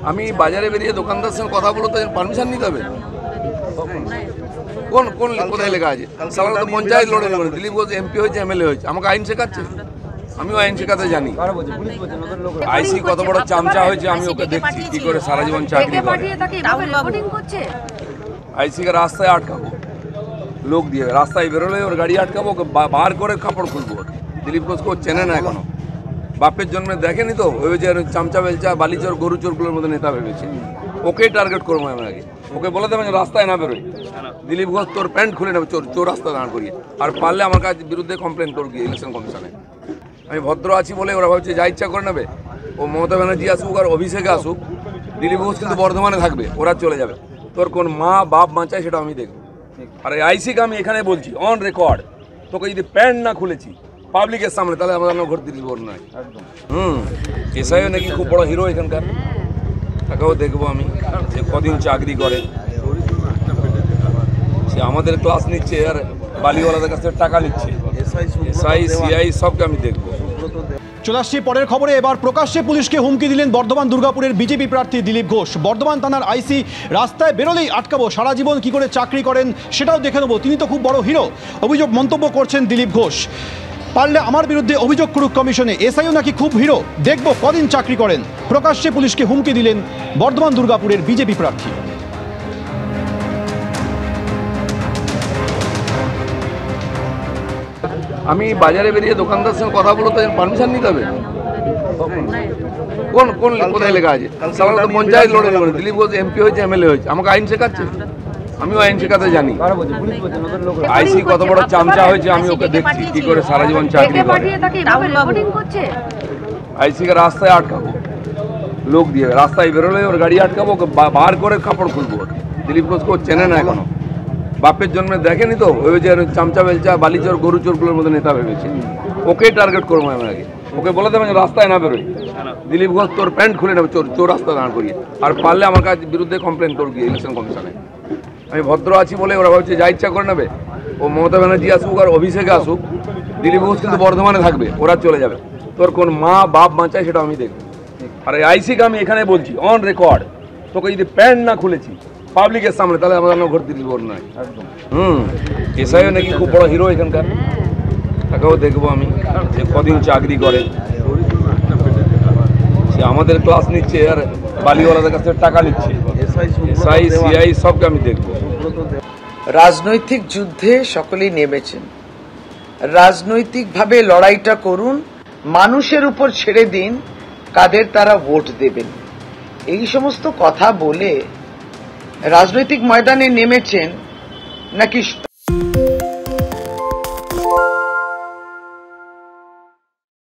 আমি বাজারে বেরিয়ে দোকানদার সঙ্গে কথা বলতে পারমিশন নিতে হবে। কোন কোন কোথায় লেখা আছে? সাধারণত তো পঞ্চায়েত লড়ে লড়ে দিলীপ ঘোষ এমপি হয়েছে, এমএলএ হয়েছে, আমাকে আইন শেখাচ্ছে। আমিও আইন শেখাতে জানি। আইসি কত বড় চামচা হয়েছে আমি ওকে দেখছি কি করে সারা জীবন চাকরি করে। আইসিকে রাস্তায় আটকাবো, লোক দিয়ে রাস্তায় বেরোলে ওর গাড়ি আটকাবো, ওকে বার করে কাপড় খুলবো। দিলীপ ঘোষকে ও চেনে না এখনো, বাপের জন্মে দেখেনি তো, ভেবেছে চামচা বেলচা বালিচোর গরু চোরগুলোর মধ্যে নেতা ভেবেছে। ওকেই টার্গেট করবো আমি আগে, ওকে বলে দেবেন রাস্তায় না বেরোই, দিলীপ ঘোষ তোর প্যান্ট খুলে নেবে চোর চোর রাস্তা দাঁড় করিয়ে। আর পারলে আমার কাছে বিরুদ্ধে কমপ্লেন করবি ইলেকশন কমিশনে। আমি ভদ্র আছি বলে ওরা ভাবছে যা ইচ্ছা করে নেবে। ও মমতা ব্যানার্জি আসুক আর অভিষেকে আসুক, দিলীপ ঘোষ কিন্তু বর্ধমানে থাকবে, ওরা চলে যাবে। তোর কোন মা বাপ বাঁচায় সেটা আমি দেখব। আর এই আইসিকে আমি এখানে বলছি অন রেকর্ড, তোকে যদি প্যান্ট না খুলেছি পাবলিকের সামনে তাহলে আমাদের ঘর দিলীপ ঘোষ নয়। এসআইও নাকি খুব বড় হিরো এখানকার, তাকেও দেখবো আমি যে কদিন চাকরি করে। সে আমাদের ক্লাস নিচ্ছে আর বালিওয়ালাদের কাছ থেকে টাকা নিচ্ছে। এসআই সিআই সবকে আমি দেখবো। চলে আসছি পরের খবরে। এবার প্রকাশ্যে পুলিশকে হুমকি দিলেন বর্ধমান দুর্গাপুরের বিজেপি প্রার্থী দিলীপ ঘোষ। বর্ধমান থানার আইসি রাস্তায় বেরোলেই আটকাবো, সারা জীবন কি করে চাকরি করেন সেটাও দেখে নেবো, তিনি তো খুব বড় হিরো অভিযোগ মন্তব্য করছেন দিলীপ ঘোষ। পারলে আমার বিরুদ্ধে অভিযোগ করুক কমিশনে, এসআইও নাকি খুব হিরো, দেখবো কদিন চাকরি করেন। প্রকাশ্যে পুলিশকে হুমকি দিলেন বর্ধমান দুর্গাপুরের বিজেপি প্রার্থী। আমি বাজারে বেরিয়ে দোকানদার সঙ্গে কথা বলতে পারমিশন নিতে হবে। কোন কোন কোথায় লেখা আছে? সাধারণত তো পঞ্চায়েত লড়ে লড়ে দিলীপ ঘোষ এমপি হয়েছে, এমএলএ হয়েছে, আমাকে আইন শেখাচ্ছে। আমিও আইন শেখাতে জানি। আইসি কত বড় চামচা হয়েছে আমি ওকে দেখছি কি করে সারা জীবন চাকরি করে। আইসিকে রাস্তায় আটকাবো, লোক দিয়ে রাস্তায় বেরোলে ওর গাড়ি আটকাবো, ওকে বার করে কাপড় খুলবো। দিলীপ ঘোষকে ও চেনে না এখনো, বাপের জন্মে দেখেনি তো, ভেবেছে চামচা বেলচা বালিচোর গরু চোরগুলোর মধ্যে নেতা ভেবেছে। ওকেই টার্গেট করবো আমি আগে, ওকে বলে দেবেন রাস্তায় না বেরোই, দিলীপ ঘোষ তোর প্যান্ট খুলে নেবে চোর চোর রাস্তা দাঁড় করিয়ে। আর পারলে আমার কাছে বিরুদ্ধে কমপ্লেন করবি ইলেকশন কমিশনে। আমি ভদ্র আছি বলে ওরা ভাবছে যা ইচ্ছা করে নেবে। ও মমতা ব্যানার্জি আসুক আর অভিষেকে আসুক, দিলীপ ঘোষ কিন্তু বর্ধমানে থাকবে, ওরা চলে যাবে। তোর কোন মা বাপ বাঁচায় সেটা আমি দেখব। আর এই আইসিকে আমি এখানে বলছি অন রেকর্ড, তোকে যদি প্যান্ট না খুলেছি পাবলিকের সামনে তাহলে আমাদের ঘর দিলীপ ঘোষ নয়। এসআইও নাকি খুব বড় হিরো এখানকার, তাকেও দেখবো আমি যে কদিন চাকরি করে। সে আমাদের ক্লাস নিচ্ছে আর বালিওয়ালাদের কাছ থেকে টাকা নিচ্ছে। এসআই সিআই সবকে আমি দেখবো। রাজনৈতিক যুদ্ধে সকলেই নেমেছেন, রাজনৈতিকভাবে লড়াইটা করুন, মানুষের উপর ছেড়ে দিন কাদের তারা ভোট দেবেন। এই সমস্ত কথা বলে রাজনৈতিক ময়দানে নেমেছেন নাকি